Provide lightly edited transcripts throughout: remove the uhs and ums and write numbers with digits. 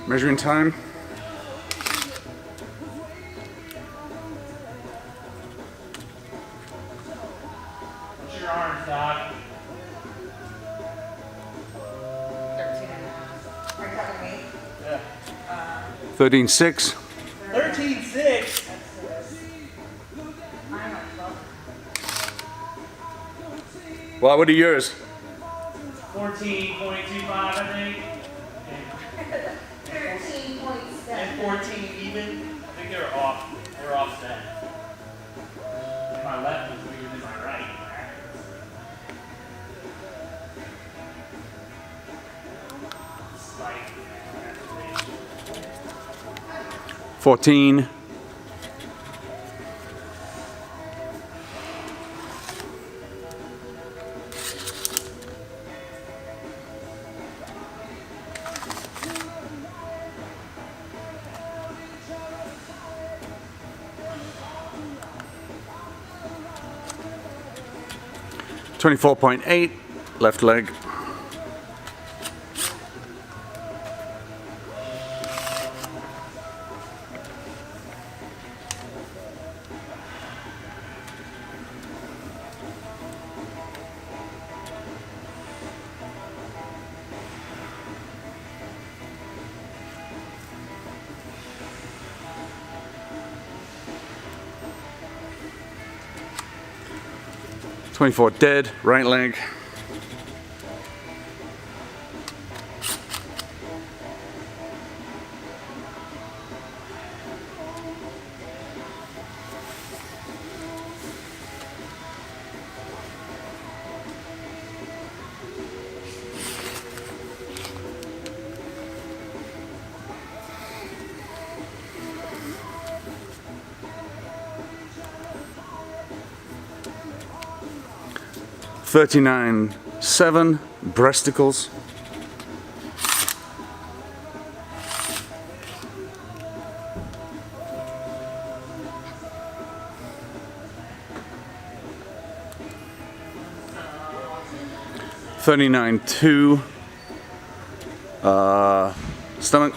Measuring time. What's your arms, Doc? 13.5. Are you talking to me? Yeah. 13.6. 13.6. I'm at 12. Well, what are yours? 14.25, I think. 13.7. And 14 even. I think they're off. They're offset. And my left is bigger than my right. Slight. 14. .8, left leg. .24 dead, right leg. .39.7 breasticles. .39.2 stomach.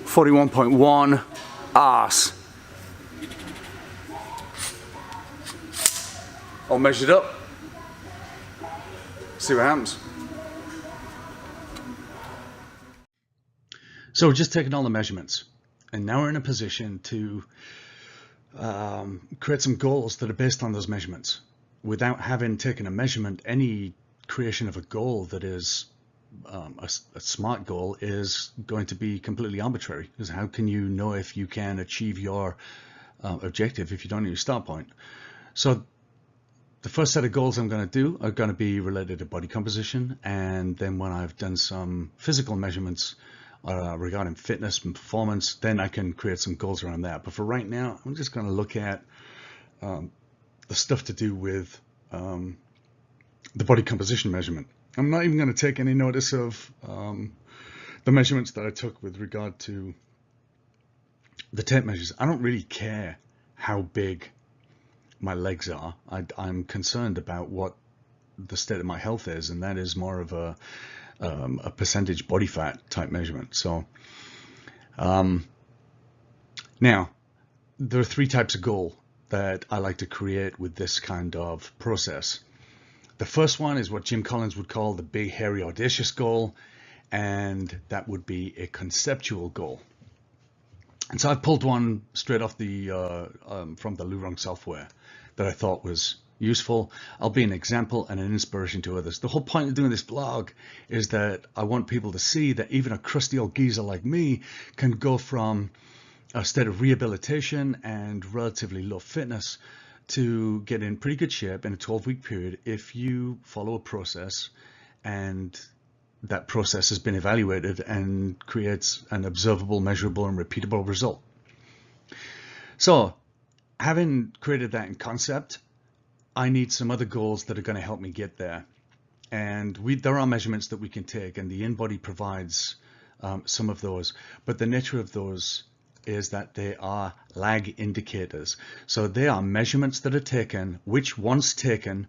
.41.1 arse. All measured up. See what happens. So we're just taking all the measurements, and now we're in a position to create some goals that are based on those measurements. Without having taken a measurement, any creation of a goal that is a smart goal is going to be completely arbitrary, because how can you know if you can achieve your objective if you don't know your start point? So the first set of goals I'm going to do are going to be related to body composition, and then when I've done some physical measurements regarding fitness and performance, then I can create some goals around that. But for right now, I'm just going to look at the stuff to do with the body composition measurement. I'm not even going to take any notice of the measurements that I took with regard to the tape measures. I don't really care how big my legs are. I'm concerned about what the state of my health is, and that is more of a percentage body fat type measurement. So now there are three types of goal that I like to create with this kind of process. The first one is what Jim Collins would call the big, hairy, audacious goal, and that would be a conceptual goal. And so I pulled one straight off the from the Lurong software that I thought was useful. I'll be an example and an inspiration to others. The whole point of doing this blog is that I want people to see that even a crusty old geezer like me can go from a state of rehabilitation and relatively low fitness to get in pretty good shape in a 12-week period if you follow a process, and that process has been evaluated and creates an observable, measurable, and repeatable result. So, having created that in concept, I need some other goals that are going to help me get there. And there are measurements that we can take, and the InBody provides some of those, but the nature of those is that they are lag indicators. So they are measurements that are taken, which once taken,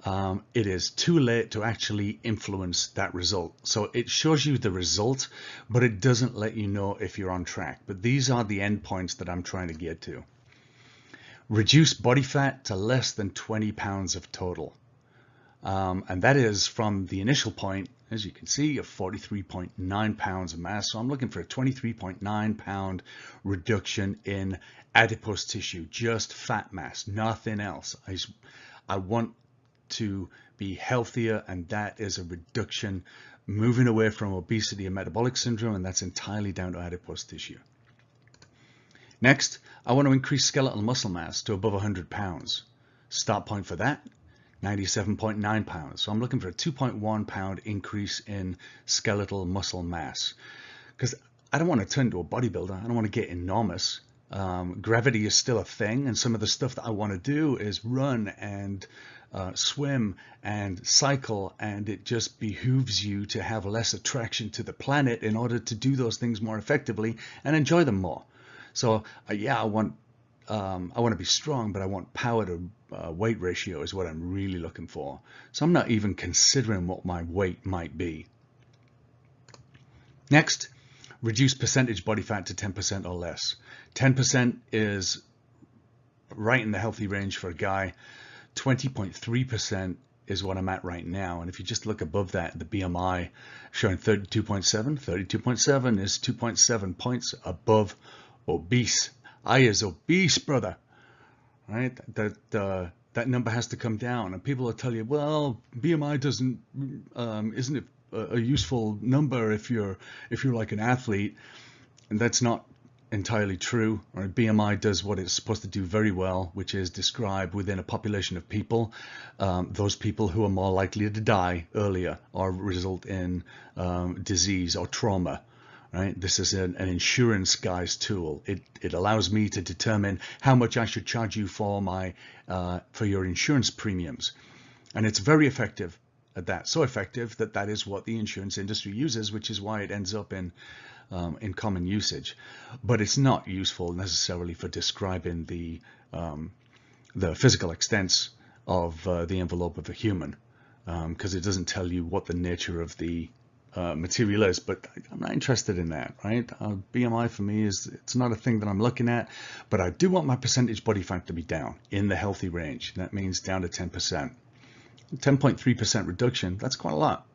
it is too late to actually influence that result. So it shows you the result, but it doesn't let you know if you're on track. But these are the endpoints that I'm trying to get to. Reduce body fat to less than 20 pounds of total. And that is from the initial point, as you can see, of 43.9 pounds of mass. So I'm looking for a 23.9 pound reduction in adipose tissue, just fat mass, nothing else. I want to be healthier, and that is a reduction, moving away from obesity and metabolic syndrome, and that's entirely down to adipose tissue. Next, I want to increase skeletal muscle mass to above 100 pounds. Start point for that, 97.9 pounds. So I'm looking for a 2.1 pound increase in skeletal muscle mass, because I don't want to turn into a bodybuilder. I don't want to get enormous. Gravity is still a thing, and some of the stuff that I want to do is run and swim and cycle, and it just behooves you to have less attraction to the planet in order to do those things more effectively and enjoy them more. So yeah, I want to be strong, but I want power to weight ratio is what I'm really looking for. So I'm not even considering what my weight might be. Next, reduce percentage body fat to 10% or less. 10% is right in the healthy range for a guy. 20.3% is what I'm at right now. And if you just look above that, the BMI showing 32.7, 32.7 is 2.7 points above obese. I is obese, brother. Right? That number has to come down, and people will tell you, well, BMI isn't a useful number if you're like an athlete, and that's not entirely true. Right? BMI does what it's supposed to do very well, which is describe within a population of people those people who are more likely to die earlier or result in disease or trauma. Right? This is an insurance guy's tool. It allows me to determine how much I should charge you for your insurance premiums, and it's very effective at that. So effective that is what the insurance industry uses, which is why it ends up in common usage. But it's not useful necessarily for describing the physical extents of the envelope of a human, because it doesn't tell you what the nature of the material is. But I'm not interested in that, right? BMI for me it's not a thing that I'm looking at, but I do want my percentage body fat to be down in the healthy range. That means down to 10%. 10.3% reduction, that's quite a lot.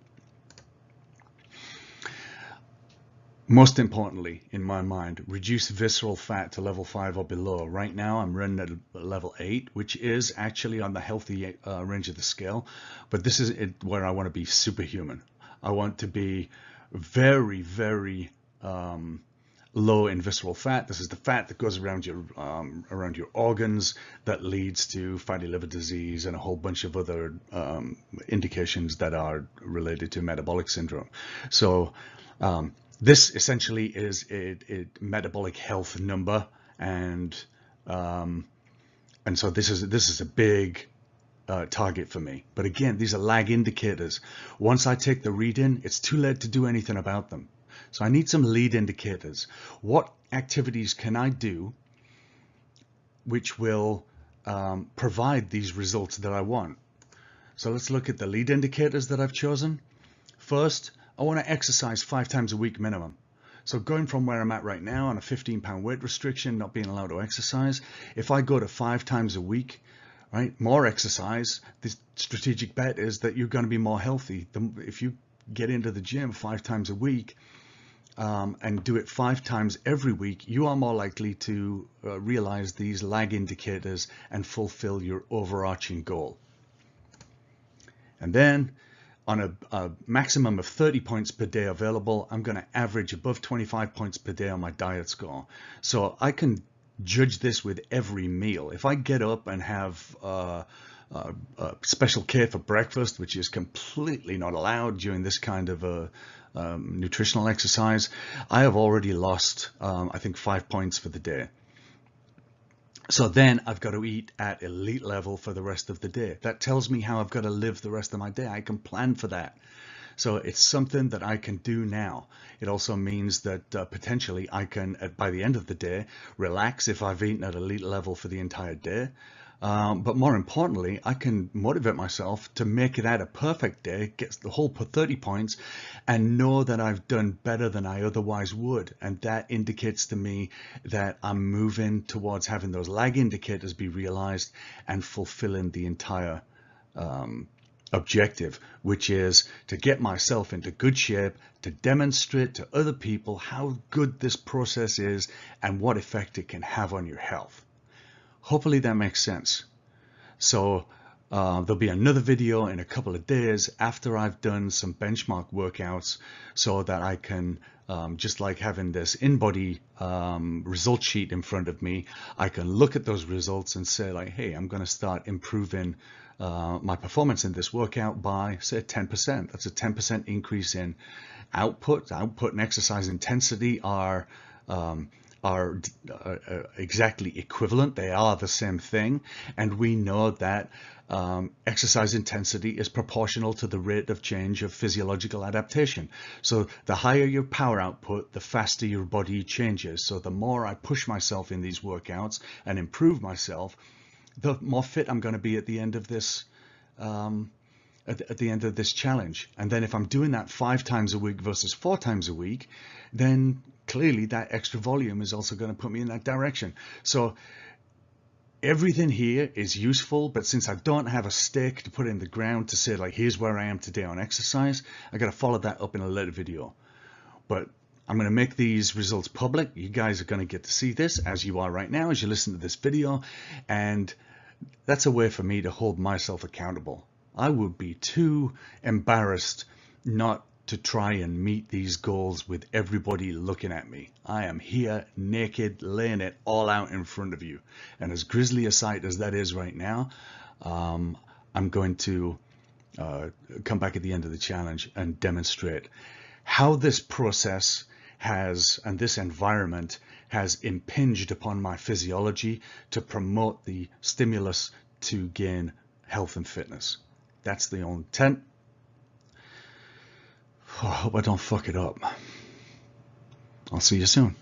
Most importantly, in my mind, reduce visceral fat to level 5 or below. Right now, I'm running at level 8, which is actually on the healthy range of the scale, but this is where I want to be superhuman. I want to be very, very low in visceral fat. This is the fat that goes around your organs that leads to fatty liver disease and a whole bunch of other indications that are related to metabolic syndrome. So this essentially is a metabolic health number, and so this is a big target for me. But again, these are lag indicators. Once I take the read in, it's too late to do anything about them. So I need some lead indicators. What activities can I do which will provide these results that I want? So let's look at the lead indicators that I've chosen. First, I want to exercise 5 times a week minimum. So going from where I'm at right now on a 15-pound weight restriction, not being allowed to exercise, if I go to 5 times a week, right, more exercise, the strategic bet is that you're going to be more healthy. If you get into the gym 5 times a week and do it 5 times every week, you are more likely to realize these lag indicators and fulfill your overarching goal. And then on a maximum of 30 points per day available, I'm going to average above 25 points per day on my diet score. So I can judge this with every meal. If I get up and have Special K for breakfast, which is completely not allowed during this kind of a nutritional exercise, I have already lost, I think, 5 points for the day. So then I've got to eat at elite level for the rest of the day. That tells me how I've got to live the rest of my day. I can plan for that. So it's something that I can do now. It also means that potentially I can, by the end of the day, relax if I've eaten at elite level for the entire day. But more importantly, I can motivate myself to make it at a perfect day, get the whole 30 points, and know that I've done better than I otherwise would. And that indicates to me that I'm moving towards having those lag indicators be realized and fulfilling the entire objective, which is to get myself into good shape, to demonstrate to other people how good this process is and what effect it can have on your health. Hopefully that makes sense. So there'll be another video in a couple of days after I've done some benchmark workouts, so that I can, just like having this in-body result sheet in front of me, I can look at those results and say like, hey, I'm going to start improving my performance in this workout by, say, 10%. That's a 10% increase in output. Output and exercise intensity are exactly equivalent. They are the same thing, and we know that exercise intensity is proportional to the rate of change of physiological adaptation. So the higher your power output, the faster your body changes. So the more I push myself in these workouts and improve myself, the more fit I'm going to be at the end of this at the end of this challenge. And then if I'm doing that 5 times a week versus 4 times a week, then clearly that extra volume is also going to put me in that direction. So everything here is useful, but since I don't have a stake to put in the ground to say like, here's where I am today on exercise, I got to follow that up in a later video. But I'm going to make these results public. You guys are going to get to see this as you are right now, as you listen to this video. And that's a way for me to hold myself accountable. I would be too embarrassed not to try and meet these goals with everybody looking at me. I am here naked, laying it all out in front of you. And as grisly a sight as that is right now, I'm going to come back at the end of the challenge and demonstrate how this process has, and this environment has impinged upon my physiology to promote the stimulus to gain health and fitness. That's the intent. I hope I don't fuck it up. I'll see you soon.